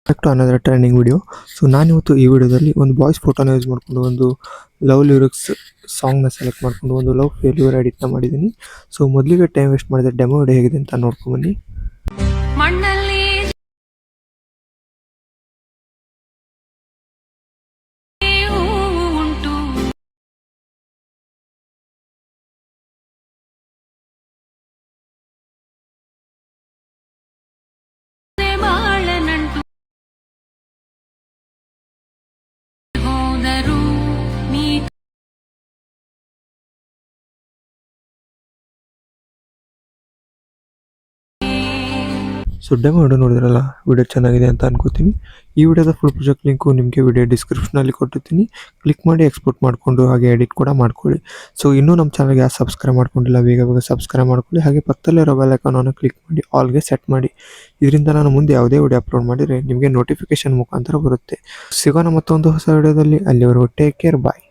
Back to another trending video. So ನಾನಿವತ್ತು ಈ ವಿಡಿಯೋದಲ್ಲಿ ಒಂದು ಬಾಯ್ಸ್ ಫೋಟೋನ ಯೂಸ್ ಮಾಡಿಕೊಂಡು ಒಂದು ಲವ್ ಲಿರಿಕ್ಸ್ ಸಾಂಗ್ನ ಸೆಲೆಕ್ಟ್ ಮಾಡಿಕೊಂಡು ಒಂದು ಲವ್ ಫೇಲ್ಯೂರ್ ಎಡಿಟ್ನ ಮಾಡಿದ್ದೀನಿ. ಸೊ ಮೊದಲಿಗೆ ಟೈಮ್ ವೇಸ್ಟ್ ಮಾಡಿದ್ರೆ ಡೆಮೋ ವಿಡಿಯೋ ಹೇಗಿದೆ ಅಂತ ನೋಡ್ಕೊಂಬನ್ನಿ. ಸೊ ಡೆಮೋ ವಿಡಿಯೋ ನೋಡಿದ್ರಲ್ಲ, ವಿಡಿಯೋ ಚೆನ್ನಾಗಿದೆ ಅಂತ ಅನ್ಕೋತೀನಿ. ಈ ವಿಡಿಯೋದ ಫುಲ್ ಪ್ರಾಜೆಕ್ಟ್ ಲಿಂಕು ನಿಮಗೆ ವಿಡಿಯೋ ಡಿಸ್ಕ್ರಿಪ್ಷನಲ್ಲಿ ಕೊಟ್ಟಿರ್ತೀನಿ. ಕ್ಲಿಕ್ ಮಾಡಿ ಎಕ್ಸ್ಪೋರ್ಟ್ ಮಾಡಿಕೊಂಡು ಹಾಗೆ ಎಡಿಟ್ ಕೂಡ ಮಾಡ್ಕೊಳ್ಳಿ. ಸೊ ಇನ್ನೂ ನಮ್ಮ ಚಾನಲ್ಗೆ ಯಾರು ಸಬ್ಸ್ಕ್ರೈಬ್ ಮಾಡ್ಕೊಂಡಿಲ್ಲ ಬೇಗ ಸಬ್ಸ್ಕ್ರೈಬ್ ಮಾಡ್ಕೊಳ್ಳಿ. ಹಾಗೆ ಪಕ್ಕದಲ್ಲಿರೋ ಬೆಲ್ ಐಕಾನನ್ನು ಕ್ಲಿಕ್ ಮಾಡಿ ಆಲ್ಗೆ ಸೆಟ್ ಮಾಡಿ. ಇದರಿಂದ ನಾನು ಮುಂದೆ ಯಾವುದೇ ವಿಡಿಯೋ ಅಪ್ಲೋಡ್ ಮಾಡಿದರೆ ನಿಮಗೆ ನೋಟಿಫಿಕೇಶನ್ ಮುಖಾಂತರ ಬರುತ್ತೆ. ಸಿಗೋಣ ಮತ್ತೊಂದು ಹೊಸ ವಿಡಿಯೋದಲ್ಲಿ. ಅಲ್ಲಿವರೆಗೂ ಟೇಕ್ ಕೇರ್, ಬಾಯ್.